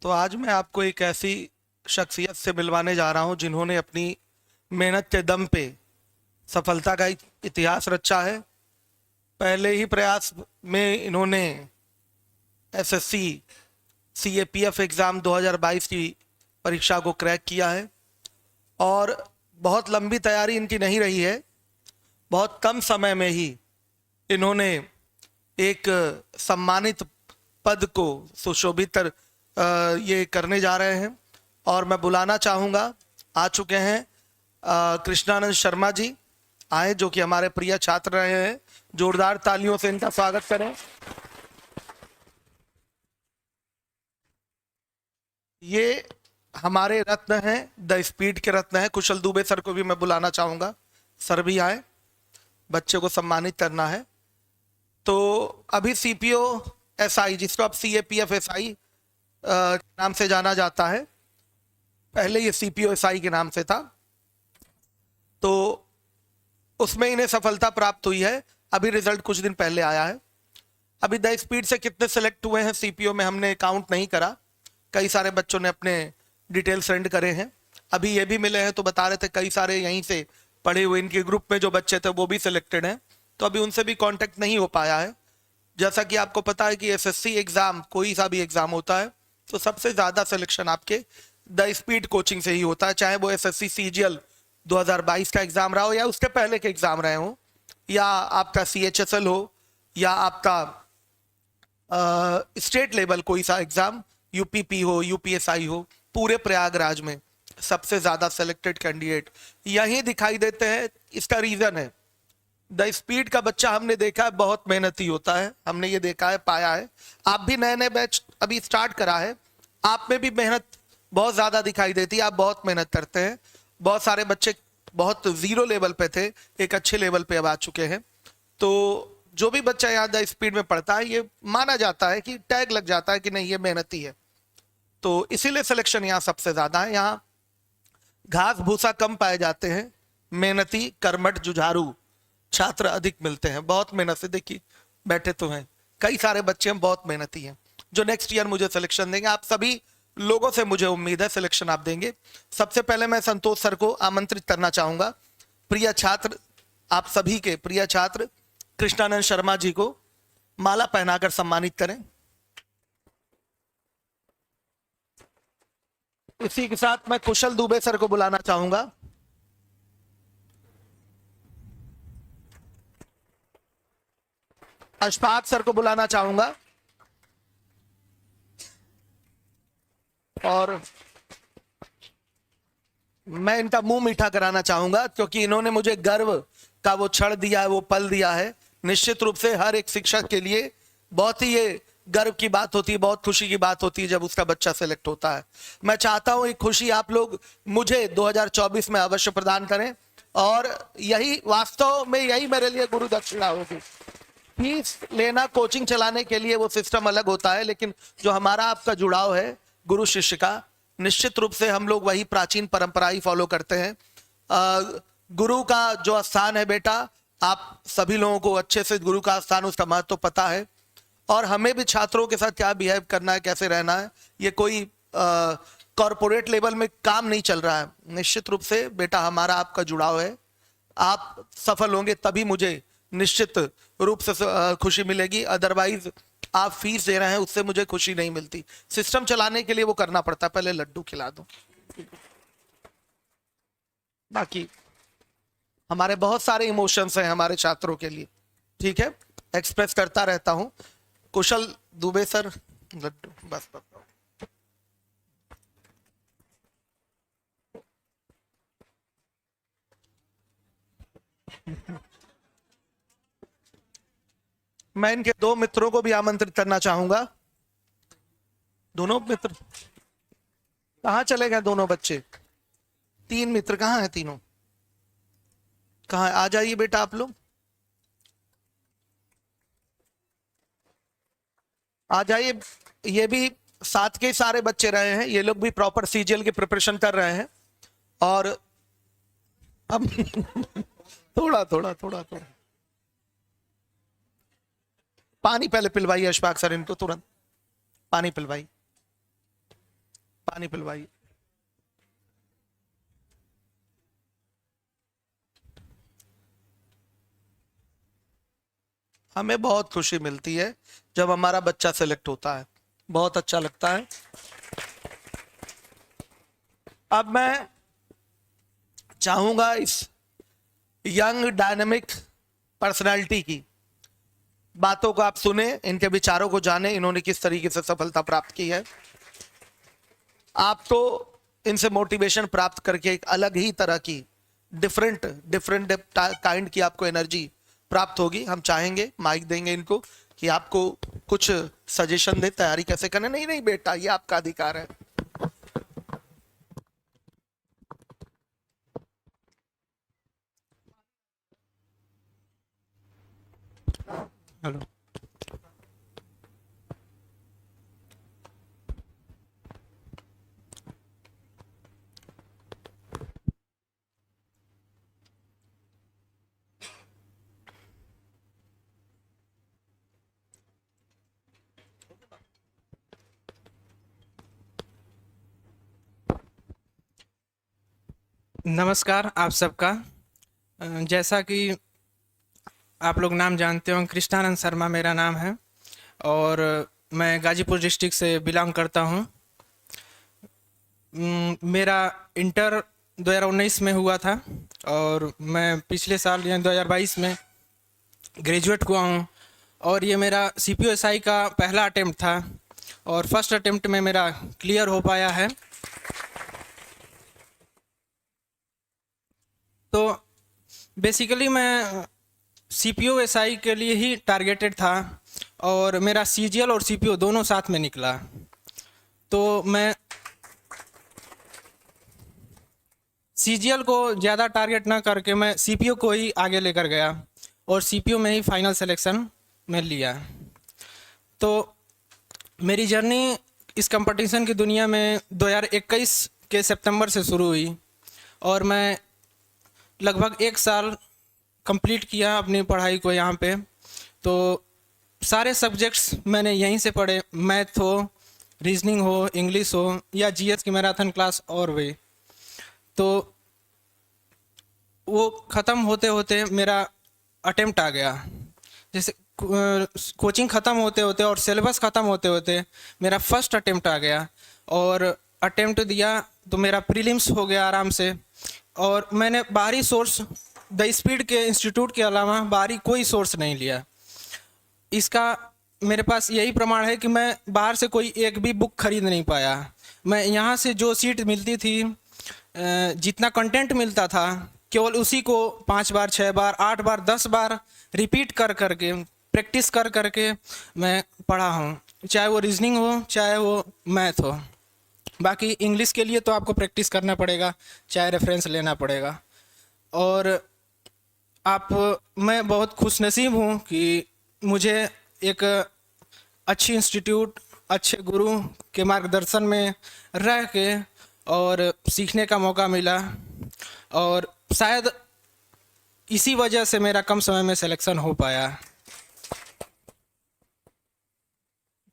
तो आज मैं आपको एक ऐसी शख्सियत से मिलवाने जा रहा हूं जिन्होंने अपनी मेहनत के दम पे सफलता का इतिहास रचा है। पहले ही प्रयास में इन्होंने एसएससी सीएपीएफ एग्ज़ाम 2022 की परीक्षा को क्रैक किया है और बहुत लंबी तैयारी इनकी नहीं रही है। बहुत कम समय में ही इन्होंने एक सम्मानित पद को सुशोभित ये करने जा रहे हैं और मैं बुलाना चाहूँगा, आ चुके हैं कृष्णानंद शर्मा जी आए, जो कि हमारे प्रिय छात्र रहे हैं। जोरदार तालियों से इनका स्वागत करें। ये हमारे रत्न हैं, द स्पीड के रत्न हैं। कुशल दुबे सर को भी मैं बुलाना चाहूँगा, सर भी आए, बच्चे को सम्मानित करना है। तो अभी सीपीओ एसआई, जिसको अब सीएपीएफ एसआई नाम से जाना जाता है, पहले ये सीपीओ एसआई के नाम से था, तो उसमें इन्हें सफलता प्राप्त हुई है। अभी रिजल्ट कुछ दिन पहले आया है। अभी द स्पीड से कितने सेलेक्ट हुए हैं सीपीओ में हमने काउंट नहीं करा, कई सारे बच्चों ने अपने डिटेल सेंड करे हैं। अभी ये भी मिले हैं तो बता रहे थे कई सारे यहीं से पढ़े हुए इनके ग्रुप में जो बच्चे थे वो भी सिलेक्टेड हैं, तो अभी उनसे भी कांटेक्ट नहीं हो पाया है। जैसा कि आपको पता है कि एसएससी एग्जाम कोई सा भी एग्जाम होता है तो सबसे ज़्यादा सिलेक्शन आपके द स्पीड कोचिंग से ही होता है, चाहे वो एसएससी सीजीएल 2022 का एग्जाम रहा हो या उसके पहले के एग्जाम रहे हो, या आपका सीएचएसएल हो, या आपका स्टेट लेवल कोई सा एग्जाम, यूपीपी हो, यूपीएसआई हो। पूरे प्रयागराज में सबसे ज़्यादा सेलेक्टेड कैंडिडेट यहीं दिखाई देते हैं। इसका रीज़न है द स्पीड का बच्चा हमने देखा है बहुत मेहनती होता है, हमने ये देखा है, पाया है। आप भी नए नए बैच अभी स्टार्ट करा है, आप में भी मेहनत बहुत ज़्यादा दिखाई देती है, आप बहुत मेहनत करते हैं। बहुत सारे बच्चे बहुत ज़ीरो लेवल पे थे, एक अच्छे लेवल पे अब आ चुके हैं। तो जो भी बच्चा यहाँ द स्पीड में पढ़ता है ये माना जाता है कि टैग लग जाता है कि नहीं ये मेहनती है, तो इसीलिए सिलेक्शन यहाँ सबसे ज़्यादा है। यहाँ घास भूसा कम पाए जाते हैं, मेहनती कर्मठ जुझारू छात्र अधिक मिलते हैं। बहुत मेहनत से, देखिए बैठे तो हैं कई सारे बच्चे, हम बहुत मेहनती हैं जो नेक्स्ट ईयर मुझे सिलेक्शन देंगे। आप सभी लोगों से मुझे उम्मीद है सिलेक्शन आप देंगे। सबसे पहले मैं संतोष सर को आमंत्रित करना चाहूंगा, प्रिय छात्र, आप सभी के प्रिय छात्र कृष्णानंद शर्मा जी को माला पहनाकर सम्मानित करें। इसी के साथ मैं कुशल दुबे सर को बुलाना चाहूंगा। अशफाक सर को बुलाना चाहूंगा और मैं इनका मुंह मीठा कराना चाहूंगा क्योंकि इन्होंने मुझे गर्व का वो क्षण दिया है, वो पल दिया है। निश्चित रूप से हर एक शिक्षक के लिए बहुत ही ये गर्व की बात होती है, बहुत खुशी की बात होती है जब उसका बच्चा सेलेक्ट होता है। मैं चाहता हूं ये खुशी आप लोग मुझे 2024 में अवश्य प्रदान करें और यही वास्तव में यही मेरे लिए गुरु दक्षिणा होगी। फीस लेना कोचिंग चलाने के लिए वो सिस्टम अलग होता है, लेकिन जो हमारा आपका जुड़ाव है गुरु शिष्य का, निश्चित रूप से हम लोग वही प्राचीन परंपरा ही फॉलो करते हैं। गुरु का जो स्थान है बेटा, आप सभी लोगों को अच्छे से गुरु का स्थान, उसका महत्व तो पता है, और हमें भी छात्रों के साथ क्या बिहेव करना है, कैसे रहना है। ये कोई कॉरपोरेट लेवल में काम नहीं चल रहा है। निश्चित रूप से बेटा हमारा आपका जुड़ाव है, आप सफल होंगे तभी मुझे निश्चित रूप से खुशी मिलेगी। अदरवाइज आप फीस दे रहे हैं उससे मुझे खुशी नहीं मिलती। सिस्टम चलाने के लिए वो करना पड़ता है, पहले लड्डू खिला दो। बाकी हमारे बहुत सारे इमोशंस हैं हमारे छात्रों के लिए, ठीक है, एक्सप्रेस करता रहता हूं। कुशल दुबे सर, लड्डू बस बस। मैं इनके दो मित्रों को भी आमंत्रित करना चाहूंगा। दोनों मित्र कहाँ चले गए? दोनों बच्चे, तीन मित्र कहाँ हैं? तीनों कहाँ है? आ जाइए बेटा आप लोग, आ जाइए। ये भी साथ के सारे बच्चे रहे हैं, ये लोग भी प्रॉपर सीजीएल की प्रिपरेशन कर रहे हैं। और अब थोड़ा थोड़ा थोड़ा थोड़ा पानी पहले पिलवाइए अशफाक सर, इनको तुरंत पानी पिलवाइए। पानी पिलवाइए। हमें बहुत खुशी मिलती है जब हमारा बच्चा सेलेक्ट होता है, बहुत अच्छा लगता है। अब मैं चाहूंगा इस यंग डायनेमिक पर्सनालिटी की बातों को आप सुने, इनके विचारों को जाने, इन्होंने किस तरीके से सफलता प्राप्त की है। आप तो इनसे मोटिवेशन प्राप्त करके एक अलग ही तरह की डिफरेंट डिफरेंट काइंड की आपको एनर्जी प्राप्त होगी। हम चाहेंगे, माइक देंगे इनको कि आपको कुछ सजेशन दे, तैयारी कैसे करना। नहीं नहीं बेटा, ये आपका अधिकार है। हेलो। नमस्कार आप सबका। जैसा कि आप लोग नाम जानते हो, कृष्णानंद शर्मा मेरा नाम है और मैं गाजीपुर डिस्ट्रिक्ट से बिलोंग करता हूँ। मेरा इंटर 2019 में हुआ था और मैं पिछले साल यानी 2022 में ग्रेजुएट हुआ हूँ। और ये मेरा CPO-SI का पहला अटेम्प्ट था और फर्स्ट अटेम्प्ट में मेरा क्लियर हो पाया है। तो बेसिकली मैं CPO-SI के लिए ही टारगेटेड था और मेरा CGL और CPO दोनों साथ में निकला। तो मैं CGL को ज़्यादा टारगेट ना करके मैं CPO को ही आगे लेकर गया और CPO में ही फाइनल सिलेक्शन में लिया। तो मेरी जर्नी इस कंपटीशन की दुनिया में 2021 के सितंबर से शुरू हुई और मैं लगभग 1 साल कंप्लीट किया अपनी पढ़ाई को यहाँ पे। तो सारे सब्जेक्ट्स मैंने यहीं से पढ़े, मैथ हो, रीजनिंग हो, इंग्लिश हो या GS की मैराथन क्लास और भी। तो वो ख़त्म होते होते मेरा अटेम्प्ट आ गया। जैसे कोचिंग ख़त्म होते होते और सिलेबस ख़त्म होते होते मेरा फर्स्ट अटेम्प्ट आ गया और अटेम्प्ट दिया तो मेरा प्रीलिम्स हो गया आराम से। और मैंने बाहरी सोर्स द स्पीड के इंस्टीट्यूट के अलावा बाहरी कोई सोर्स नहीं लिया। इसका मेरे पास यही प्रमाण है कि मैं बाहर से कोई एक भी बुक खरीद नहीं पाया। मैं यहाँ से जो सीट मिलती थी, जितना कंटेंट मिलता था, केवल उसी को 5 बार, 6 बार, 8 बार, 10 बार रिपीट कर करके, प्रैक्टिस कर करके मैं पढ़ा हूँ, चाहे वो रीजनिंग हो चाहे वो मैथ हो। बाकी इंग्लिश के लिए तो आपको प्रैक्टिस करना पड़ेगा, चाहे रेफरेंस लेना पड़ेगा। और मैं बहुत खुशनसीब हूँ कि मुझे एक अच्छी इंस्टीट्यूट, अच्छे गुरु के मार्गदर्शन में रह के और सीखने का मौका मिला और शायद इसी वजह से मेरा कम समय में सिलेक्शन हो पाया।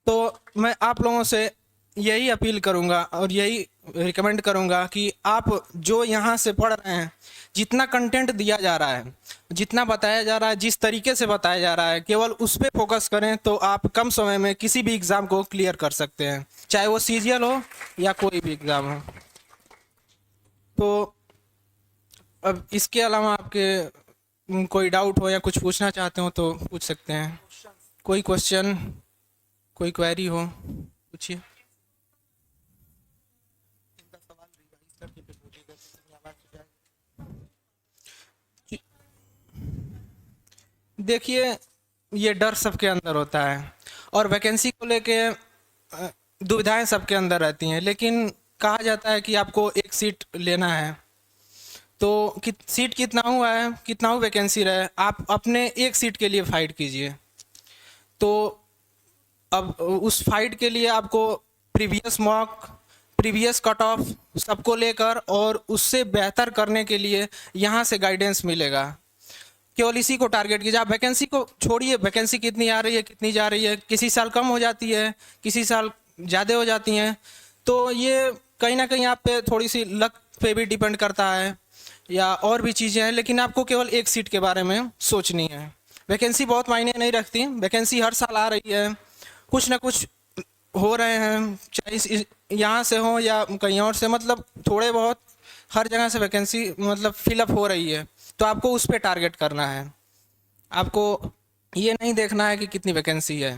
तो मैं आप लोगों से यही अपील करूंगा और यही रिकमेंड करूंगा कि आप जो यहाँ से पढ़ रहे हैं, जितना कंटेंट दिया जा रहा है, जितना बताया जा रहा है, जिस तरीके से बताया जा रहा है, केवल उस पर फोकस करें तो आप कम समय में किसी भी एग्ज़ाम को क्लियर कर सकते हैं, चाहे वो CGL हो या कोई भी एग्ज़ाम हो। तो अब इसके अलावा आपके कोई डाउट हो या कुछ पूछना चाहते हो तो पूछ सकते हैं। कोई क्वेश्चन, कोई क्वेरी हो, पूछिए। देखिए, ये डर सबके अंदर होता है और वैकेंसी को लेके दुविधाएं सबके अंदर रहती हैं, लेकिन कहा जाता है कि आपको एक सीट लेना है तो सीट कितना हुआ है, कितना हो वैकेंसी रहे, आप अपने एक सीट के लिए फाइट कीजिए। तो अब उस फाइट के लिए आपको previous mock, previous cut off सबको लेकर और उससे बेहतर करने के लिए यहाँ से गाइडेंस मिलेगा। केवल इसी को टारगेट कीजिए। आप वैकेंसी को छोड़िए, वैकेंसी कितनी आ रही है, कितनी जा रही है, किसी साल कम हो जाती है, किसी साल ज़्यादा हो जाती हैं। तो ये कहीं ना कहीं आप पे थोड़ी सी लक पे भी डिपेंड करता है या और भी चीज़ें हैं, लेकिन आपको केवल एक सीट के बारे में सोचनी है। वैकेंसी बहुत मायने नहीं रखती, वैकेंसी हर साल आ रही है, कुछ ना कुछ हो रहे हैं, चाहे यहाँ से हो या कहीं और से, मतलब थोड़े बहुत हर जगह से वैकेंसी मतलब फिलअप हो रही है। तो आपको उस पर टारगेट करना है, आपको ये नहीं देखना है कि कितनी वैकेंसी है,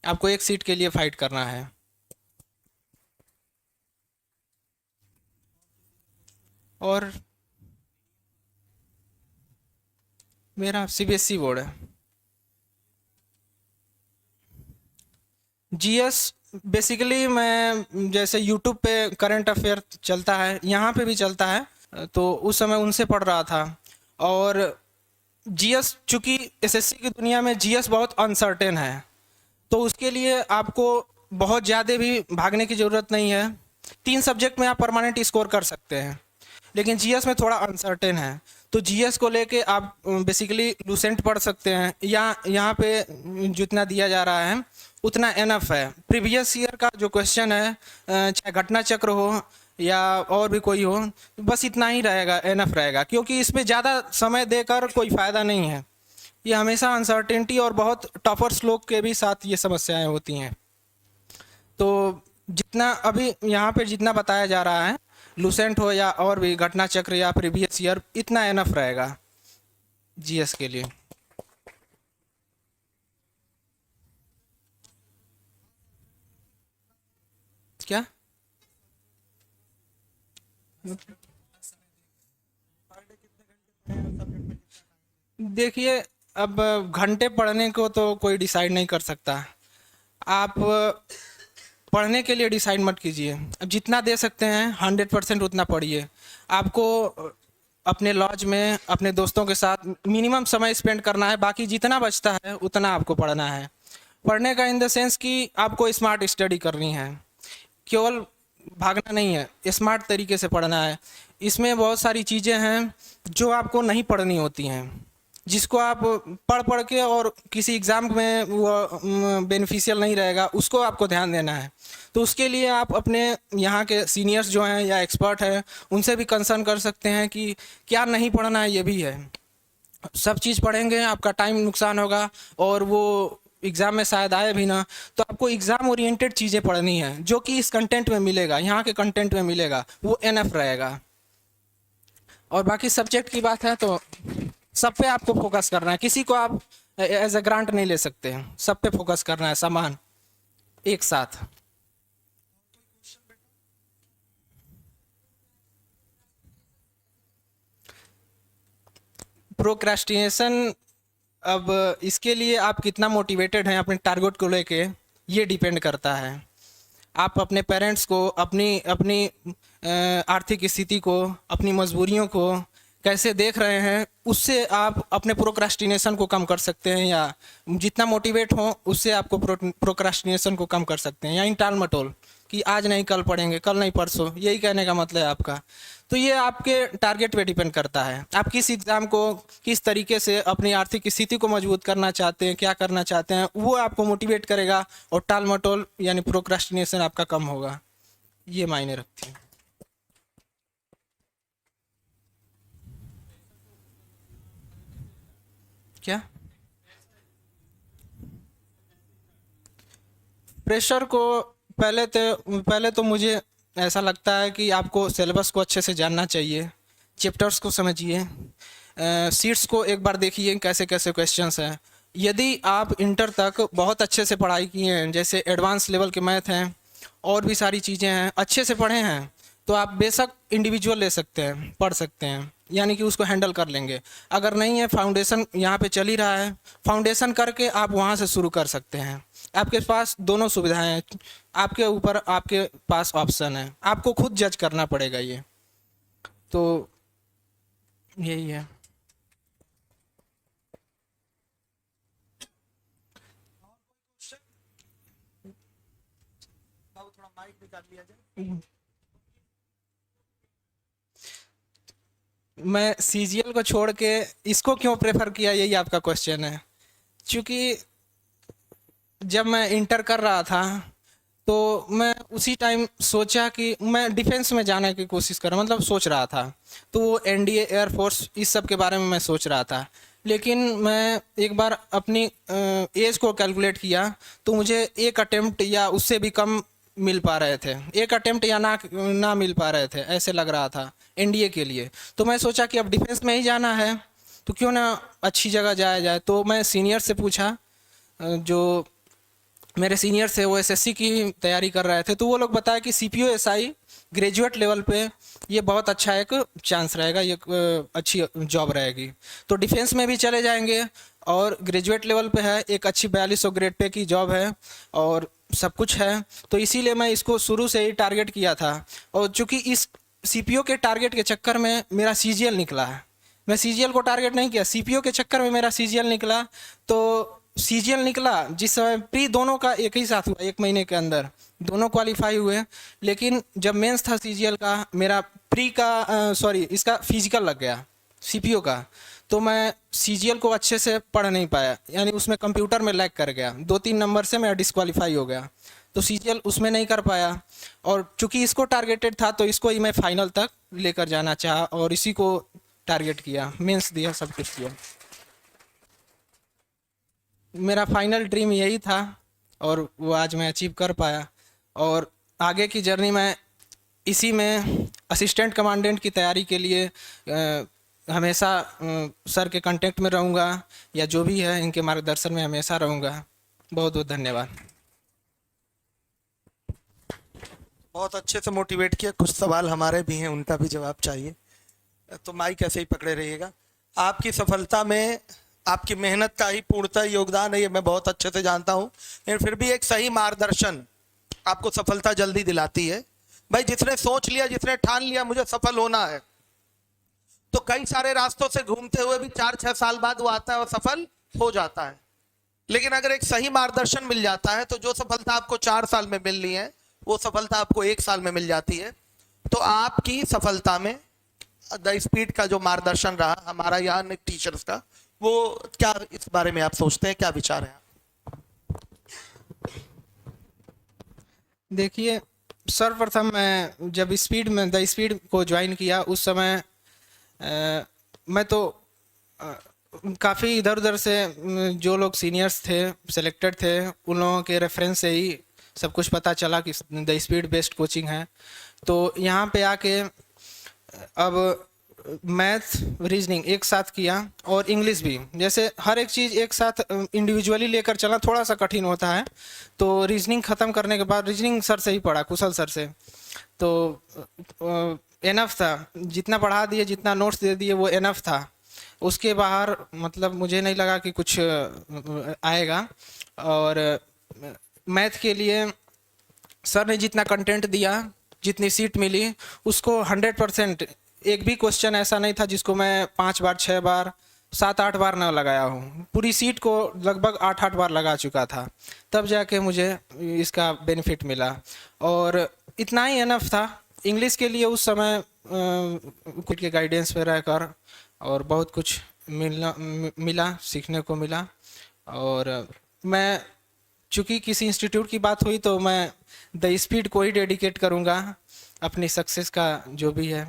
आपको एक सीट के लिए फाइट करना है। और मेरा सीबीएसई बोर्ड है। जीएस बेसिकली मैं जैसे यूट्यूब पे करंट अफेयर चलता है, यहाँ पे भी चलता है, तो उस समय उनसे पढ़ रहा था। और जीएस चूँकि एसएससी की दुनिया में जीएस बहुत अनसर्टेन है, तो उसके लिए आपको बहुत ज़्यादा भी भागने की ज़रूरत नहीं है। 3 सब्जेक्ट में आप परमानेंट स्कोर कर सकते हैं, लेकिन जीएस में थोड़ा अनसर्टेन है। तो जीएस को लेके आप बेसिकली लूसेंट पढ़ सकते हैं, या यहाँ पे जितना दिया जा रहा है उतना एनफ है। प्रीवियस ईयर का जो क्वेश्चन है, चाहे घटना चक्र हो या और भी कोई हो, बस इतना ही रहेगा, एनफ रहेगा, क्योंकि इसमें ज़्यादा समय देकर कोई फ़ायदा नहीं है। ये हमेशा अनसर्टेनिटी और बहुत टफर्स लोग के भी साथ ये समस्याएं होती हैं। तो जितना अभी यहाँ पे जितना बताया जा रहा है, लूसेंट हो या और भी घटना चक्र या प्रीवियस ईयर, इतना एनफ रहेगा जीएस के लिए। क्या देखिए, अब घंटे पढ़ने को तो कोई डिसाइड नहीं कर सकता। आप पढ़ने के लिए डिसाइड मत कीजिए, अब जितना दे सकते हैं 100% उतना पढ़िए। आपको अपने लॉज में अपने दोस्तों के साथ मिनिमम समय स्पेंड करना है, बाकी जितना बचता है उतना आपको पढ़ना है। पढ़ने का इन द सेंस कि आपको स्मार्ट स्टडी करनी है, केवल भागना नहीं है, स्मार्ट तरीके से पढ़ना है। इसमें बहुत सारी चीज़ें हैं जो आपको नहीं पढ़नी होती हैं, जिसको आप पढ़ पढ़ के और किसी एग्ज़ाम में वो बेनिफिशियल नहीं रहेगा, उसको आपको ध्यान देना है। तो उसके लिए आप अपने यहाँ के सीनियर्स जो हैं या एक्सपर्ट हैं उनसे भी कंसर्न कर सकते हैं कि क्या नहीं पढ़ना है, ये भी है। सब चीज़ पढ़ेंगे आपका टाइम नुकसान होगा और वो एग्ज़ाम में शायद आए भी ना। तो आपको एग्ज़ाम ओरिएंटेड चीज़ें पढ़नी है, जो कि इस कंटेंट में मिलेगा, यहाँ के कंटेंट में मिलेगा, वो एनएफ रहेगा। और बाकी सब्जेक्ट की बात है तो सब पे आपको फोकस करना है, किसी को आप एज ए ग्रांट नहीं ले सकते हैं, सब पे फोकस करना है समान, एक साथ। प्रोक्रेस्टिनेशन, अब इसके लिए आप कितना मोटिवेटेड हैं अपने टारगेट को लेके, ये डिपेंड करता है। आप अपने पेरेंट्स को, अपनी अपनी आर्थिक स्थिति को, अपनी मजबूरियों को कैसे देख रहे हैं, उससे आप अपने प्रोक्रेस्टिनेशन को कम कर सकते हैं, या जितना मोटिवेट हो उससे आपको प्रोक्रेस्टिनेशन को कम कर सकते हैं। या इन टाल मटोल कि आज नहीं कल पढ़ेंगे, कल नहीं परसों, यही कहने का मतलब है आपका। तो ये आपके टारगेट पे डिपेंड करता है, आप किस एग्ज़ाम को किस तरीके से अपनी आर्थिक स्थिति को मजबूत करना चाहते हैं, क्या करना चाहते हैं, वो आपको मोटिवेट करेगा, और टाल मटोल यानी प्रोक्रेस्टिनेशन आपका कम होगा। ये मायने रखती है। क्या प्रेशर को, पहले तो मुझे ऐसा लगता है कि आपको सिलेबस को अच्छे से जानना चाहिए, चैप्टर्स को समझिए, सीट्स को एक बार देखिए कैसे कैसे क्वेश्चंस हैं। यदि आप इंटर तक बहुत अच्छे से पढ़ाई किए हैं, जैसे एडवांस लेवल के मैथ हैं और भी सारी चीज़ें हैं, अच्छे से पढ़े हैं, तो आप बेशक इंडिविजुअल ले सकते हैं, पढ़ सकते हैं, यानी कि उसको हैंडल कर लेंगे। अगर नहीं है, फाउंडेशन यहाँ पे चल ही रहा है, फाउंडेशन करके आप वहाँ से शुरू कर सकते हैं। आपके पास दोनों सुविधाएं हैं, आपके ऊपर आपके पास ऑप्शन है, आपको खुद जज करना पड़ेगा ये। तो यही है। मैं सीजीएल को छोड़ के इसको क्यों प्रेफर किया, यही आपका क्वेश्चन है। क्योंकि जब मैं इंटर कर रहा था तो मैं उसी टाइम सोचा कि मैं डिफेंस में जाने की कोशिश कर मतलब सोच रहा था। तो वो एनडीए, एयरफोर्स, इस सब के बारे में मैं सोच रहा था। लेकिन मैं एक बार अपनी एज को कैलकुलेट किया तो मुझे एक अटेम्प्ट या उससे भी कम मिल पा रहे थे, एक अटेम्प्ट या ना मिल पा रहे थे, ऐसे लग रहा था एनडीए के लिए। तो मैं सोचा कि अब डिफेंस में ही जाना है तो क्यों ना अच्छी जगह जाया जाए। तो मैं सीनियर से पूछा, जो मेरे सीनियर थे वो एसएससी की तैयारी कर रहे थे, तो वो लोग बताया कि सीपीओ एसआई ग्रेजुएट लेवल पे ये बहुत अच्छा एक चांस रहेगा, ये अच्छी जॉब रहेगी। तो डिफेंस में भी चले जाएंगे और ग्रेजुएट लेवल पे है, एक अच्छी 4200 ग्रेड पे की जॉब है और सब कुछ है। तो इसीलिए मैं इसको शुरू से ही टारगेट किया था। और चूंकि इस सीपीओ के टारगेट के चक्कर में मेरा सीजीएल निकला है, मैं सीजीएल को टारगेट नहीं किया, सीपीओ के चक्कर में मेरा सीजीएल निकला। तो सीजीएल निकला जिस समय प्री दोनों का एक ही साथ हुआ, 1 महीने के अंदर दोनों क्वालिफाई हुए। लेकिन जब मेंस था सीजीएल का, मेरा प्री का इसका फिजिकल लग गया सीपीओ का, तो मैं सीजीएल को अच्छे से पढ़ नहीं पाया, यानी उसमें कंप्यूटर में लैग कर गया, 2-3 नंबर से मैं डिस्क्वालीफाई हो गया। तो सीजीएल उसमें नहीं कर पाया और चूंकि इसको टारगेटेड था तो इसको ही मैं फाइनल तक लेकर जाना चाहा और इसी को टारगेट किया, मेंस दिया, सब कुछ किया। मेरा फाइनल ड्रीम यही था और वो आज मैं अचीव कर पाया। और आगे की जर्नी में इसी में असिस्टेंट कमांडेंट की तैयारी के लिए हमेशा सर के कांटेक्ट में रहूँगा, या जो भी है इनके मार्गदर्शन में हमेशा रहूँगा। बहुत बहुत धन्यवाद। बहुत अच्छे से मोटिवेट किया। कुछ सवाल हमारे भी हैं, उनका भी जवाब चाहिए, तो माइक ऐसे ही पकड़े रहिएगा। आपकी सफलता में आपकी मेहनत का ही पूर्णतः योगदान है, ये मैं बहुत अच्छे से जानता हूँ, लेकिन फिर भी एक सही मार्गदर्शन आपको सफलता जल्दी दिलाती है। भाई जिसने सोच लिया, जिसने ठान लिया मुझे सफल होना है, तो कई सारे रास्तों से घूमते हुए भी 4-6 साल बाद वो आता है और सफल हो जाता है। लेकिन अगर एक सही मार्गदर्शन मिल जाता है तो जो सफलता आपको 4 साल में मिलनी है वो सफलता आपको 1 साल में मिल जाती है। तो आपकी सफलता में द स्पीड का जो मार्गदर्शन रहा हमारा यहाँ टीचर्स का, वो क्या इस बारे में आप सोचते हैं, क्या विचार है? देखिए, सर्वप्रथम मैं जब द स्पीड को ज्वाइन किया उस समय मैं तो काफ़ी इधर उधर से जो लोग सीनियर्स थे, सिलेक्टेड थे, उन लोगों के रेफरेंस से ही सब कुछ पता चला कि द स्पीड बेस्ड कोचिंग है। तो यहाँ पे आके अब मैथ, रीजनिंग एक साथ किया और इंग्लिश भी, जैसे हर एक चीज़ एक साथ इंडिविजुअली लेकर चलना थोड़ा सा कठिन होता है। तो रीजनिंग ख़त्म करने के बाद, रीजनिंग सर से ही पढ़ा, कुशल सर से, तो एनफ था, जितना पढ़ा दिए, जितना नोट्स दे दिए वो एनफ था। उसके बाहर मतलब मुझे नहीं लगा कि कुछ आएगा। और मैथ के लिए सर ने जितना कंटेंट दिया, जितनी सीट मिली, उसको 100%, एक भी क्वेश्चन ऐसा नहीं था जिसको मैं 5 बार, 6 बार, 7-8 बार ना लगाया हूँ। पूरी सीट को लगभग 8-8 बार लगा चुका था, तब जाके मुझे इसका बेनिफिट मिला। और इतना ही एनफ था। इंग्लिश के लिए उस समय कुछ के गाइडेंस पे रहकर और बहुत कुछ मिला, सीखने को मिला। और मैं चूँकि किसी इंस्टीट्यूट की बात हुई तो मैं द स्पीड को ही डेडिकेट करूँगा अपनी सक्सेस का जो भी है।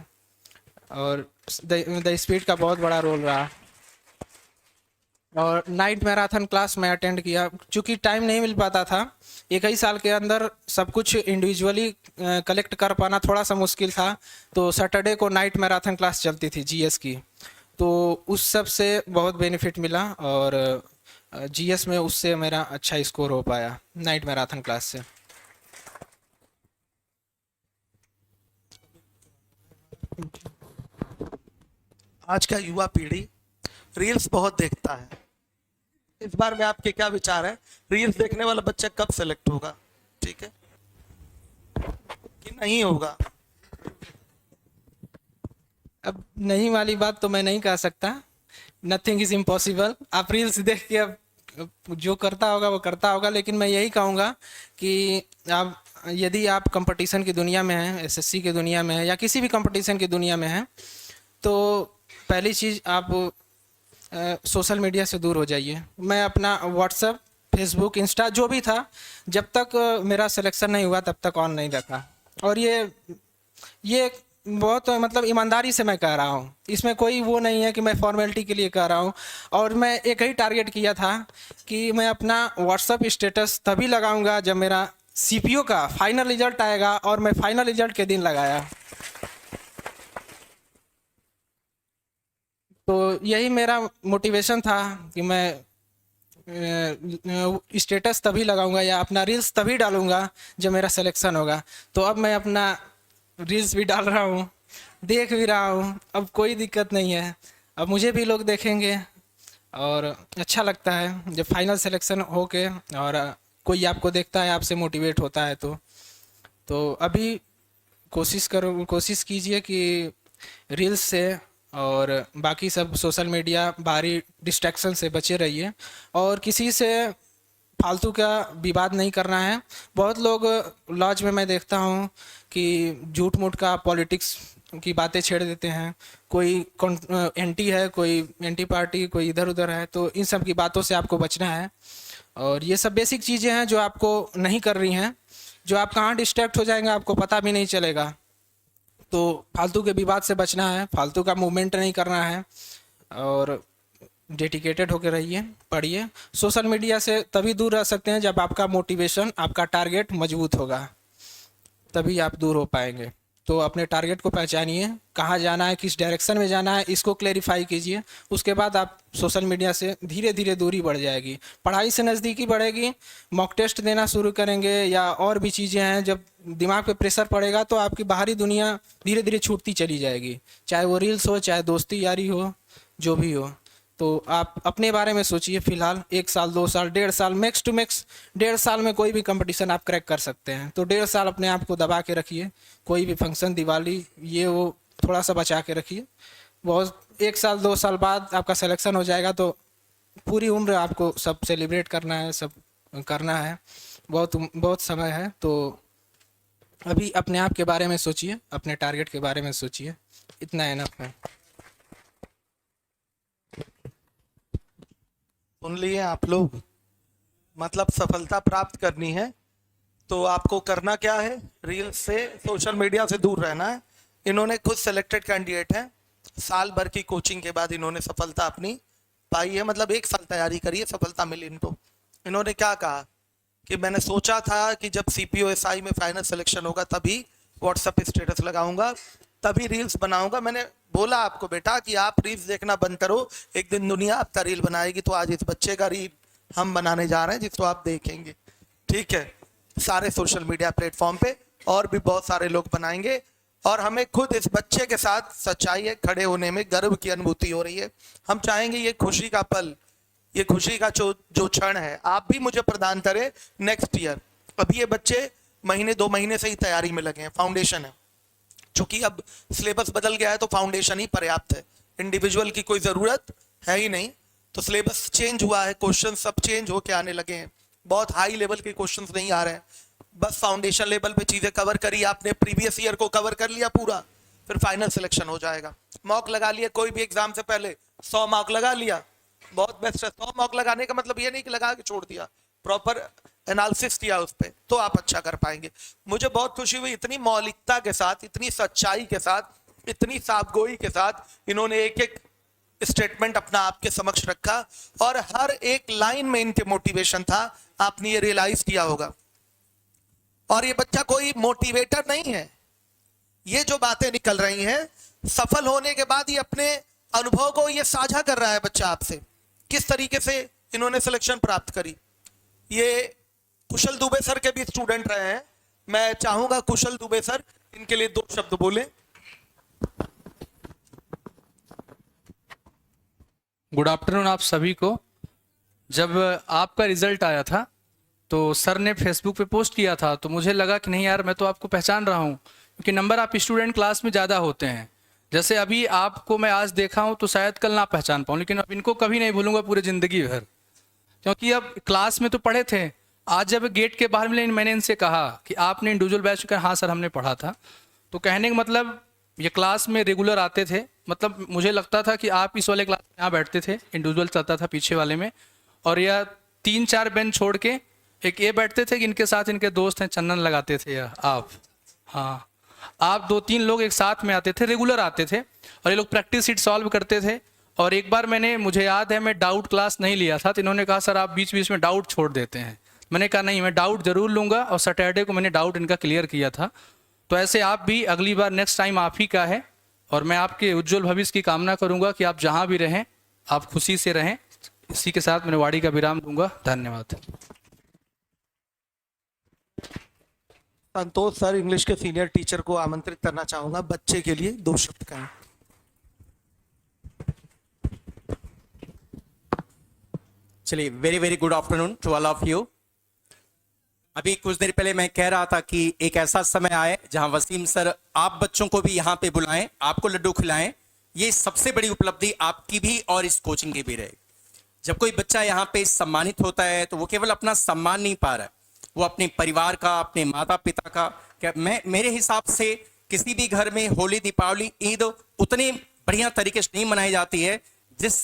और द स्पीड का बहुत बड़ा रोल रहा। और नाइट मैराथन क्लास में अटेंड किया, चूँकि टाइम नहीं मिल पाता था, 1 ही साल के अंदर सब कुछ इंडिविजुअली कलेक्ट कर पाना थोड़ा सा मुश्किल था। तो सैटरडे को नाइट मैराथन क्लास चलती थी जीएस की, तो उस सब से बहुत बेनिफिट मिला और जीएस में उससे मेरा अच्छा स्कोर हो पाया नाइट मैराथन क्लास से। आज का युवा पीढ़ी रील्स बहुत देखता है, इस बार में आपके क्या विचार है? रील्स देखने वाला बच्चा कब सेलेक्ट होगा, ठीक है कि नहीं होगा? अब नहीं वाली बात तो मैं नहीं कह सकता, नथिंग इज इम्पॉसिबल। आप रील्स देख के अब जो करता होगा वो करता होगा, लेकिन मैं यही कहूँगा कि आप यदि आप कंपटीशन की दुनिया में हैं, एसएससी की दुनिया में है या किसी भी कंपटीशन की दुनिया में हैं, तो पहली चीज़ आप सोशल मीडिया से दूर हो जाइए। मैं अपना व्हाट्सएप फेसबुक, इंस्टा जो भी था, जब तक मेरा सिलेक्शन नहीं हुआ तब तक ऑन नहीं रखा। और ये बहुत मतलब ईमानदारी से मैं कह रहा हूँ, इसमें कोई वो नहीं है कि मैं फॉर्मेलिटी के लिए कह रहा हूँ। और मैं एक ही टारगेट किया था कि मैं अपना व्हाट्सअप स्टेटस तभी लगाऊंगा जब मेरा सीपीओ का फाइनल रिजल्ट आएगा, और मैं फाइनल रिजल्ट के दिन लगाया। तो यही मेरा मोटिवेशन था कि मैं स्टेटस तभी लगाऊंगा या अपना रील्स तभी डालूंगा जब मेरा सिलेक्शन होगा। तो अब मैं अपना रील्स भी डाल रहा हूँ, देख भी रहा हूँ, अब कोई दिक्कत नहीं है। अब मुझे भी लोग देखेंगे और अच्छा लगता है जब फाइनल सिलेक्शन हो के और कोई आपको देखता है, आपसे मोटिवेट होता है। तो अभी कोशिश कीजिए कि रील्स से और बाकी सब सोशल मीडिया बाहरी डिस्ट्रैक्शन से बचे रहिए, और किसी से फालतू का विवाद नहीं करना है। बहुत लोग लॉज में मैं देखता हूँ कि झूठ मूठ का पॉलिटिक्स की बातें छेड़ देते हैं। कोई एंटी है, कोई एंटी पार्टी, कोई इधर उधर है, तो इन सब की बातों से आपको बचना है। और ये सब बेसिक चीज़ें हैं जो आपको नहीं कर रही हैं, जो आप कहाँ डिस्ट्रैक्ट हो जाएंगे आपको पता भी नहीं चलेगा। तो फालतू के विवाद से बचना है, फालतू का मूवमेंट नहीं करना है, और डेडिकेटेड होकर रहिए, पढ़िए। सोशल मीडिया से तभी दूर रह सकते हैं जब आपका मोटिवेशन, आपका टारगेट मजबूत होगा, तभी आप दूर हो पाएंगे। तो अपने टारगेट को पहचानिए, कहाँ जाना है, किस डायरेक्शन में जाना है, इसको क्लेरिफाई कीजिए। उसके बाद आप सोशल मीडिया से धीरे धीरे दूरी बढ़ जाएगी, पढ़ाई से नज़दीकी बढ़ेगी। मॉक टेस्ट देना शुरू करेंगे या और भी चीज़ें हैं, जब दिमाग पे प्रेशर पड़ेगा तो आपकी बाहरी दुनिया धीरे धीरे छूटती चली जाएगी, चाहे वो रील्स हो, चाहे दोस्ती यारी हो, जो भी हो। तो आप अपने बारे में सोचिए। फिलहाल 1 साल, 2 साल, 1.5 साल, मैक्स टू मैक्स 1.5 साल में कोई भी कंपटीशन आप क्रैक कर सकते हैं। तो 1.5 साल अपने आप को दबा के रखिए। कोई भी फंक्शन, दिवाली, ये वो थोड़ा सा बचा के रखिए। बहुत 1 साल 2 साल बाद आपका सिलेक्शन हो जाएगा तो पूरी उम्र आपको सब सेलिब्रेट करना है, सब करना है। बहुत बहुत समय है। तो अभी अपने आप के बारे में सोचिए, अपने टारगेट के बारे में सोचिए। इतना इनफ है। सुन लिए आप लोग, मतलब सफलता प्राप्त करनी है तो आपको करना क्या है, रील्स से, सोशल मीडिया से दूर रहना है। इन्होंने खुद सेलेक्टेड कैंडिडेट हैं, साल भर की कोचिंग के बाद इन्होंने सफलता अपनी पाई है। मतलब 1 साल तैयारी करिए, सफलता मिली इनको। इन्होंने क्या कहा कि मैंने सोचा था कि जब सीपीओ एसआई में फाइनल सिलेक्शन होगा तभी व्हाट्सएप स्टेटस लगाऊंगा, तभी रील्स बनाऊंगा। मैंने बोला आपको बेटा कि आप रील्स देखना बंद करो, एक दिन दुनिया आपका रील बनाएगी। तो आज इस बच्चे का रील हम बनाने जा रहे हैं जिसको आप देखेंगे, ठीक है, सारे सोशल मीडिया प्लेटफॉर्म पे, और भी बहुत सारे लोग बनाएंगे। और हमें खुद इस बच्चे के साथ सच्चाई है, खड़े होने में गर्व की अनुभूति हो रही है। हम चाहेंगे ये खुशी का पल, ये खुशी का जो क्षण है, आप भी मुझे प्रदान करें नेक्स्ट ईयर। अभी ये बच्चे महीने 2 महीने से ही तैयारी में लगे हैं, फाउंडेशन है। चूंकि अब सिलेबस बदल गया है तो फाउंडेशन ही पर्याप्त है, इंडिविजुअल की कोई जरूरत है ही नहीं। तो सिलेबस चेंज हुआ है, क्वेश्चन सब चेंज होके आने लगे हैं, बहुत हाई लेवल के क्वेश्चंस नहीं आ रहे हैं। बस फाउंडेशन लेवल पे चीजें कवर करी आपने, प्रीवियस ईयर को कवर कर लिया पूरा, फिर फाइनल सिलेक्शन हो जाएगा। मॉक लगा लिया, कोई भी एग्जाम से पहले 100 मॉक लगा लिया, बहुत बेस्ट है। 100 मॉक लगाने का मतलब ये नहीं कि लगा के छोड़ दिया, प्रॉपर एनालिसिस किया उस पर, तो आप अच्छा कर पाएंगे। मुझे बहुत खुशी हुई, इतनी मौलिकता के साथ, इतनी सच्चाई के साथ, इतनी साफगोई के साथ इन्होंने एक एक स्टेटमेंट अपना आपके समक्ष रखा, और हर एक लाइन में इनके मोटिवेशन था। आपने ये रियलाइज किया होगा। और ये बच्चा कोई मोटिवेटर नहीं है, ये जो बातें निकल रही हैं, सफल होने के बाद ये अपने अनुभव को ये साझा कर रहा है बच्चा आपसे, किस तरीके से इन्होंने सिलेक्शन प्राप्त करी। ये कुशल दुबे सर के भी स्टूडेंट रहे हैं। मैं चाहूंगा कुशल दुबे सर इनके लिए 2 शब्द बोले। गुड आफ्टरनून आप सभी को। जब आपका रिजल्ट आया था तो सर ने फेसबुक पे पोस्ट किया था, तो मुझे लगा कि नहीं यार, मैं तो आपको पहचान रहा हूँ, क्योंकि नंबर आप स्टूडेंट क्लास में ज़्यादा होते हैं। जैसे अभी आपको मैं आज देखा हूँ तो शायद कल ना पहचान पाऊँ, लेकिन अब इनको कभी नहीं भूलूंगा पूरी ज़िंदगी भर, क्योंकि अब क्लास में तो पढ़े थे, आज जब गेट के बाहर मिले मैंने इनसे कहा कि आपने इंडिविजुअल बैच का, हाँ सर हमने पढ़ा था। तो कहने का मतलब ये क्लास में रेगुलर आते थे, मतलब मुझे लगता था कि आप इस वाले क्लास में यहाँ बैठते थे, इंडिविजुअल चलता था पीछे वाले में, और यह 3-4 बेंच छोड़ के एक ये बैठते थे कि इनके साथ इनके दोस्त हैं, चंदन लगाते थे आप, हाँ, आप 2-3 लोग एक साथ में आते थे, रेगुलर आते थे और ये लोग प्रैक्टिस शीट सॉल्व करते थे। और एक बार मुझे याद है मैं डाउट क्लास नहीं लिया था, तो इन्होंने कहा सर आप बीच बीच में डाउट छोड़ देते हैं। मैंने कहा नहीं, मैं डाउट जरूर लूँगा, और सैटरडे को मैंने डाउट इनका क्लियर किया था। तो ऐसे आप भी अगली बार नेक्स्ट टाइम आप ही का है, और मैं आपके उज्जवल भविष्य की कामना करूँगा कि आप जहाँ भी रहें आप खुशी से रहें। इसी के साथ मैंने वाणी का विराम दूंगा। धन्यवाद। संतोष सर इंग्लिश के सीनियर टीचर को आमंत्रित करना चाहूंगा, बच्चे के लिए 2 शब्द कहें। चलिए, very very good afternoon to all of you. अभी कुछ देर पहले मैं कह रहा था कि एक ऐसा समय आए जहां वसीम सर आप बच्चों को भी यहां पे बुलाएं, आपको लड्डू खिलाएं। ये सबसे बड़ी उपलब्धि आपकी भी और इस कोचिंग की भी रहेगी। जब कोई बच्चा यहाँ पे सम्मानित होता है तो वो केवल अपना सम्मान नहीं पा रहा है, वो अपने परिवार का, अपने माता पिता का, क्या मेरे हिसाब से किसी भी घर में होली, दीपावली, ईद उतनी बढ़िया तरीके से नहीं मनाई जाती है उस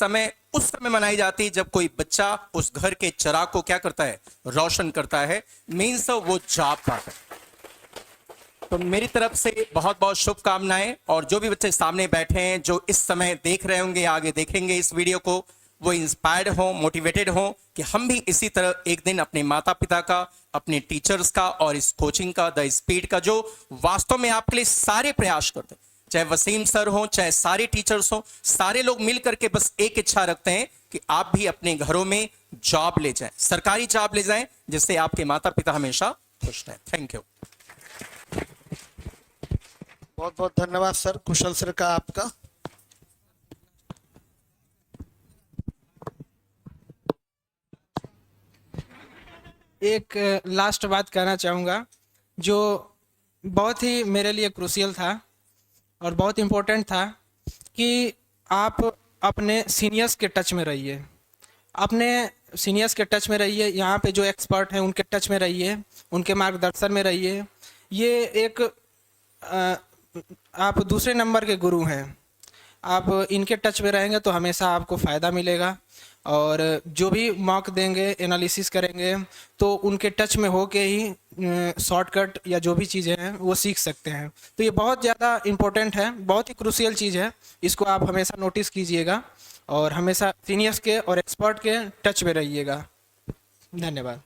समय मनाई जाती है जब कोई बच्चा उस घर के चिराग को क्या करता है, रोशन करता है, मीन्स वो जॉब पाता है। तो मेरी तरफ से बहुत बहुत शुभकामनाएं। और जो भी बच्चे सामने बैठे हैं, जो इस समय देख रहे होंगे, आगे देखेंगे इस वीडियो को, वो इंस्पायर्ड हो, मोटिवेटेड हो कि हम भी इसी तरह एक दिन अपने माता पिता का, अपने टीचर्स का और इस कोचिंग का, द स्पीड का, जो वास्तव में आपके लिए सारे प्रयास करते हैं, चाहे वसीम सर हो, चाहे सारे टीचर्स हो, सारे लोग मिल करके बस एक इच्छा रखते हैं कि आप भी अपने घरों में जॉब ले जाएं, सरकारी जॉब ले जाएं, जिससे आपके माता पिता हमेशा खुश रहें। Thank you. बहुत बहुत धन्यवाद सर, कुशल सर का आपका। एक लास्ट बात कहना चाहूँगा जो बहुत ही मेरे लिए क्रूशियल था और बहुत इम्पोर्टेंट था, कि आप अपने सीनियर्स के टच में रहिए, अपने सीनियर्स के टच में रहिए, यहाँ पे जो एक्सपर्ट हैं उनके टच में रहिए, उनके मार्गदर्शन में रहिए। ये एक आप दूसरे नंबर के गुरु हैं, आप इनके टच में रहेंगे तो हमेशा आपको फ़ायदा मिलेगा। और जो भी मॉक देंगे, एनालिसिस करेंगे, तो उनके टच में होके ही शॉर्टकट या जो भी चीज़ें हैं वो सीख सकते हैं। तो ये बहुत ज़्यादा इम्पोर्टेंट है, बहुत ही क्रूशियल चीज़ है, इसको आप हमेशा नोटिस कीजिएगा और हमेशा सीनियर्स के और एक्सपर्ट के टच में रहिएगा। धन्यवाद।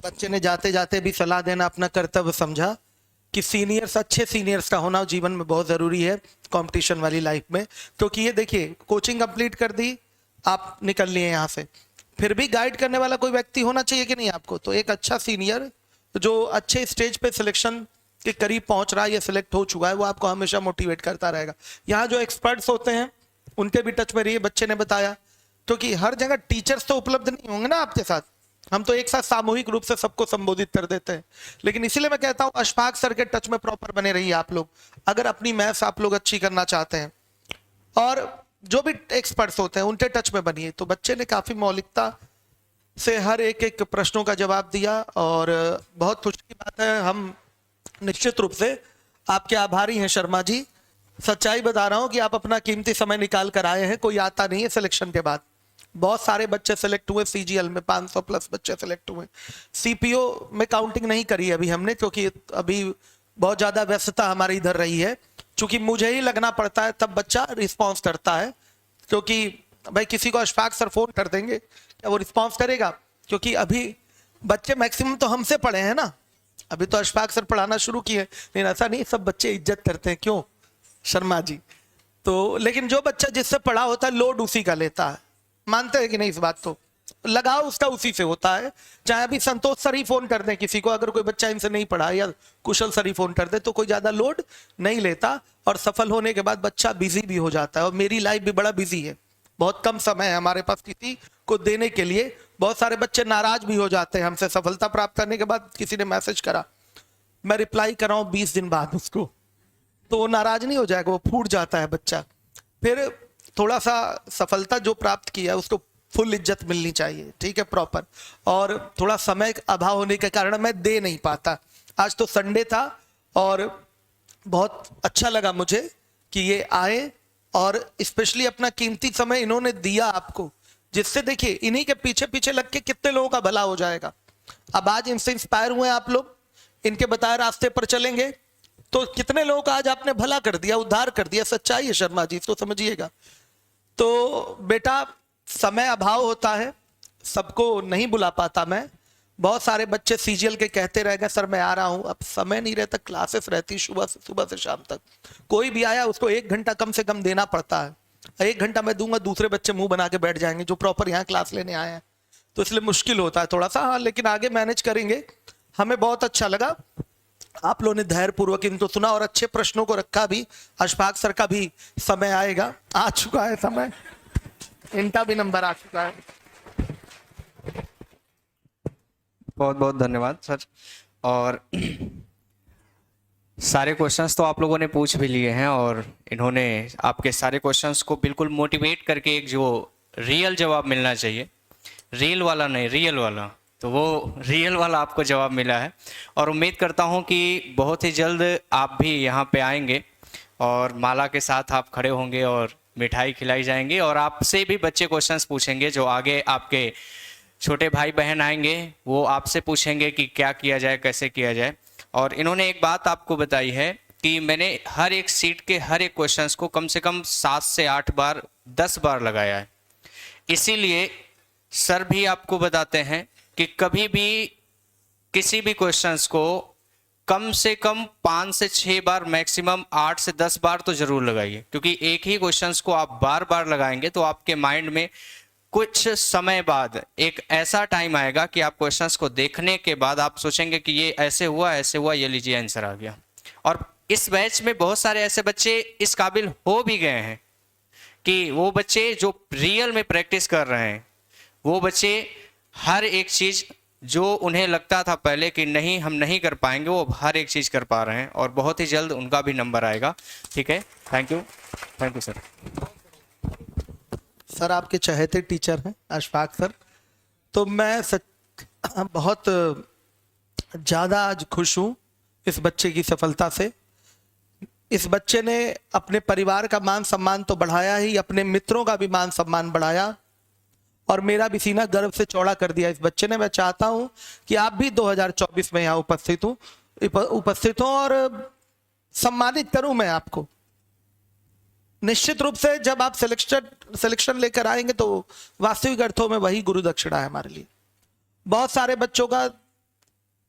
बच्चे ने जाते जाते भी सलाह देना अपना कर्तव्य समझा कि सीनियर्स, अच्छे सीनियर्स का होना जीवन में बहुत ज़रूरी है कंपटीशन वाली लाइफ में। क्योंकि ये देखिए, कोचिंग कंप्लीट कर दी, आप निकल लिए यहाँ से, फिर भी गाइड करने वाला कोई व्यक्ति होना चाहिए कि नहीं आपको। तो एक अच्छा सीनियर जो अच्छे स्टेज पे सिलेक्शन के करीब पहुंच रहा है या सिलेक्ट हो चुका है, वो आपको हमेशा मोटिवेट करता रहेगा। यहाँ जो एक्सपर्ट्स होते हैं उनके भी टच में रहिए, बच्चे ने बताया, क्योंकि हर जगह टीचर्स तो उपलब्ध नहीं होंगे ना आपके साथ। हम तो एक साथ सामूहिक रूप से सबको संबोधित कर देते हैं, लेकिन इसीलिए मैं कहता हूं अशफाक सर के टच में प्रॉपर बने रहिए आप लोग, अगर अपनी मैथ्स आप लोग अच्छी करना चाहते हैं। और जो भी एक्सपर्ट्स होते हैं उनके टच में बनिए। तो बच्चे ने काफी मौलिकता से हर एक एक प्रश्नों का जवाब दिया और बहुत खुशी की बात है। हम निश्चित रूप से आपके आभारी हैं शर्मा जी। सच्चाई बता रहा हूं कि आप अपना कीमती समय निकाल कर आए हैं, कोई आता नहीं है सिलेक्शन के बाद। बहुत सारे बच्चे सेलेक्ट हुए, सीजीएल में 500 प्लस बच्चे सेलेक्ट हुए। सीपीओ में काउंटिंग नहीं करी अभी हमने, क्योंकि अभी बहुत ज्यादा व्यस्तता हमारी इधर रही है। क्योंकि मुझे ही लगना पड़ता है तब बच्चा रिस्पॉन्स करता है, क्योंकि भाई किसी को अशफाक सर फोन कर देंगे क्या वो रिस्पॉन्स करेगा? क्योंकि अभी बच्चे मैक्सिमम तो हमसे पढ़े हैं ना, अभी तो अशफाक सर पढ़ाना शुरू किए, लेकिन ऐसा नहीं, सब बच्चे इज्जत करते हैं। क्यों शर्मा जी? तो लेकिन जो बच्चा जिससे पढ़ा होता है लोड उसी का लेता है, मानते हैं कि नहीं? इस बात तो लगाव उसका उसी से होता है। चाहे अभी संतोष सर ही फोन कर दें किसी को, अगर कोई बच्चा इनसे नहीं पढ़ा, या कुशल सर ही फोन कर दे, तो कोई ज्यादा लोड नहीं लेता और सफल होने के बाद बच्चा बिजी भी हो जाता है। और मेरी लाइफ भी बड़ा बिजी है, बहुत कम समय है हमारे पास किसी को देने के लिए। बहुत सारे बच्चे नाराज भी हो जाते हैं हमसे, सफलता प्राप्त करने के बाद किसी ने मैसेज करा, मैं रिप्लाई कर रहा हूँ 20 दिन बाद उसको, तो वो नाराज नहीं हो जाएगा, वो फूट जाता है बच्चा। फिर थोड़ा सा सफलता जो प्राप्त किया है उसको फुल इज्जत मिलनी चाहिए, ठीक है, प्रॉपर। और थोड़ा समय अभाव होने के कारण मैं दे नहीं पाता। आज तो संडे था और बहुत अच्छा लगा मुझे कि ये आए और स्पेशली अपना कीमती समय इन्होंने दिया आपको, जिससे देखिए इन्हीं के पीछे पीछे लग के कितने लोगों का भला हो जाएगा। अब आज इनसे इंस्पायर हुए आप लोग, इनके बताए रास्ते पर चलेंगे तो कितने लोगों का आज आपने भला कर दिया, उद्धार कर दिया। सच्चाई है शर्मा जी, तो समझिएगा। तो बेटा समय अभाव होता है, सबको नहीं बुला पाता मैं। बहुत सारे बच्चे सीजीएल के कहते रह गए सर मैं आ रहा हूं, अब समय नहीं रहता, क्लासेस रहती सुबह से शाम तक। कोई भी आया उसको 1 घंटा कम से कम देना पड़ता है। 1 घंटा मैं दूंगा, दूसरे बच्चे मुंह बना के बैठ जाएंगे जो प्रॉपर यहाँ क्लास लेने आए हैं, तो इसलिए मुश्किल होता है थोड़ा सा। हाँ लेकिन आगे मैनेज करेंगे। हमें बहुत अच्छा लगा, आप लोगों ने धैर्य पूर्वक इनको सुना और अच्छे प्रश्नों को रखा भी। अशफाक सर का भी समय आएगा, आ चुका है समय, इनका भी नंबर आ चुका है। बहुत बहुत धन्यवाद सर। और सारे क्वेश्चंस तो आप लोगों ने पूछ भी लिए हैं और इन्होंने आपके सारे क्वेश्चंस को बिल्कुल मोटिवेट करके एक जो रियल जवाब मिलना चाहिए, रील वाला नहीं रियल वाला, तो वो रियल वाला आपको जवाब मिला है। और उम्मीद करता हूं कि बहुत ही जल्द आप भी यहाँ पे आएंगे और माला के साथ आप खड़े होंगे और मिठाई खिलाई जाएंगी और आपसे भी बच्चे क्वेश्चंस पूछेंगे। जो आगे आपके छोटे भाई बहन आएंगे वो आपसे पूछेंगे कि क्या किया जाए, कैसे किया जाए। और इन्होंने एक बात आपको बताई है कि मैंने हर एक सीट के हर एक क्वेश्चंस को कम से कम 7 से 8 बार 10 बार लगाया है। इसीलिए सर भी आपको बताते हैं कि कभी भी किसी भी क्वेश्चंस को कम से कम 5 से 6 बार, मैक्सिमम 8 से 10 बार तो जरूर लगाइए, क्योंकि एक ही क्वेश्चंस को आप बार बार लगाएंगे तो आपके माइंड में कुछ समय बाद एक ऐसा टाइम आएगा कि आप क्वेश्चंस को देखने के बाद आप सोचेंगे कि ये ऐसे हुआ, ये लीजिए आंसर आ गया। और इस बैच में बहुत सारे ऐसे बच्चे इस काबिल हो भी गए हैं कि वो बच्चे जो रियल में प्रैक्टिस कर रहे हैं, वो बच्चे हर एक चीज़ जो उन्हें लगता था पहले कि नहीं हम नहीं कर पाएंगे, वो हर एक चीज़ कर पा रहे हैं और बहुत ही जल्द उनका भी नंबर आएगा। ठीक है, थैंक यू सर। सर आपके चहेते टीचर हैं अशफाक सर, तो मैं बहुत ज़्यादा आज खुश हूँ इस बच्चे की सफलता से। इस बच्चे ने अपने परिवार का मान सम्मान तो बढ़ाया ही, अपने मित्रों का भी मान सम्मान बढ़ाया और मेरा भी सीना गर्व से चौड़ा कर दिया इस बच्चे ने। मैं चाहता हूँ कि आप भी 2024 में यहाँ उपस्थित हो और सम्मानित करूँ मैं आपको। निश्चित रूप से जब आप सिलेक्शन लेकर आएंगे तो वास्तविक अर्थों में वही गुरु दक्षिणा है हमारे लिए। बहुत सारे बच्चों का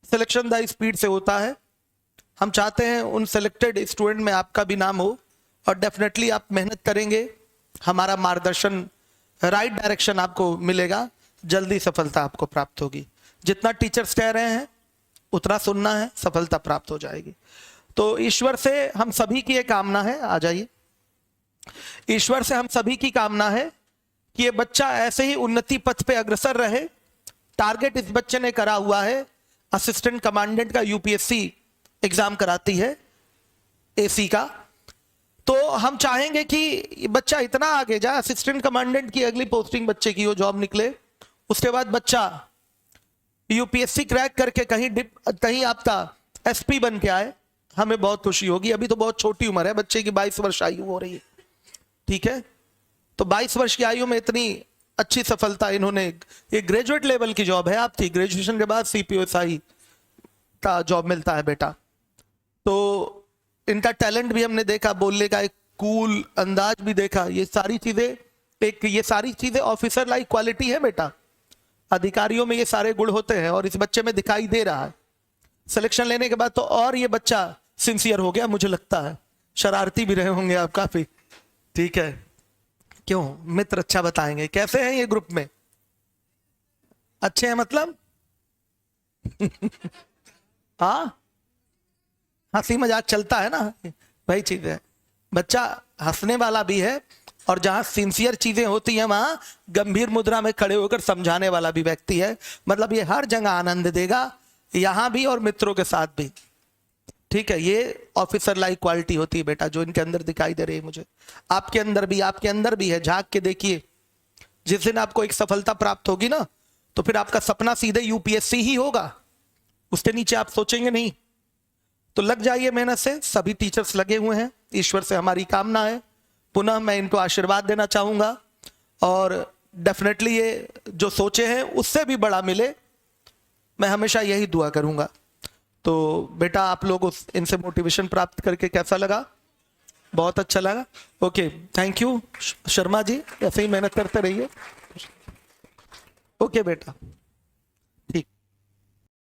सिलेक्शन द स्पीड से होता है। हम चाहते हैं उन सिलेक्टेड स्टूडेंट में आपका भी नाम हो और डेफिनेटली आप मेहनत करेंगे, हमारा मार्गदर्शन, राइट डायरेक्शन आपको मिलेगा, जल्दी सफलता आपको प्राप्त होगी। जितना टीचर्स कह रहे हैं उतना सुनना है, सफलता प्राप्त हो जाएगी। तो ईश्वर से हम सभी की एक कामना है, आ जाइए। ईश्वर से हम सभी की कामना है कि ये बच्चा ऐसे ही उन्नति पथ पे अग्रसर रहे। टारगेट इस बच्चे ने करा हुआ है, असिस्टेंट कमांडेंट का यूपीएससी एग्जाम कराती है एसी का। तो हम चाहेंगे कि ये बच्चा इतना आगे जाए, असिस्टेंट कमांडेंट की अगली पोस्टिंग बच्चे की हो, जॉब निकले, उसके बाद बच्चा यूपीएससी क्रैक करके कहीं आपका एसपी बन के आए, हमें बहुत खुशी होगी। अभी तो बहुत छोटी उम्र है बच्चे की, 22 वर्ष आयु हो रही है, ठीक है। तो 22 वर्ष की आयु में इतनी अच्छी सफलता इन्होंने, ये ग्रेजुएट लेवल की जॉब है आपकी, ग्रेजुएशन के बाद सीपीओएसआई का जॉब मिलता है बेटा। तो इनका टैलेंट भी हमने देखा, बोलने का एक कूल अंदाज भी देखा। ये सारी चीजें ऑफिसर लाइक क्वालिटी है बेटा। अधिकारियों में ये सारे गुण होते हैं और इस बच्चे में दिखाई दे रहा है। सिलेक्शन लेने के बाद तो और ये बच्चा सिंसियर हो गया, मुझे लगता है। शरारती भी रहे होंगे आप काफी, ठीक है। क्यों, मित्र अच्छा बताएंगे। कैसे हैं ये ग्रुप में? अच्छे हैं मतलब? हाँ, हंसी मजाक चलता है ना, वही चीज है। बच्चा हंसने वाला भी है और जहां सिंसियर चीजें होती हैं वहां गंभीर मुद्रा में खड़े होकर समझाने वाला भी व्यक्ति है। मतलब ये हर जगह आनंद देगा, यहां भी और मित्रों के साथ भी, ठीक है। ये ऑफिसर लाइक क्वालिटी होती है बेटा, जो इनके अंदर दिखाई दे रही है मुझे। आपके अंदर भी है, झांक के देखिए। जिस दिन आपको एक सफलता प्राप्त होगी ना, तो फिर आपका सपना सीधे यूपीएससी ही होगा, उसके नीचे आप सोचेंगे नहीं। तो लग जाइए मेहनत से, सभी टीचर्स लगे हुए हैं, ईश्वर से हमारी कामना है। पुनः मैं इनको आशीर्वाद देना चाहूंगा और डेफिनेटली ये जो सोचे हैं उससे भी बड़ा मिले, मैं हमेशा यही दुआ करूंगा। तो बेटा आप लोग इनसे मोटिवेशन प्राप्त करके कैसा लगा? बहुत अच्छा लगा। Okay, thank you Sharma ji, ऐसे ही मेहनत करते रहिए। ओके बेटा।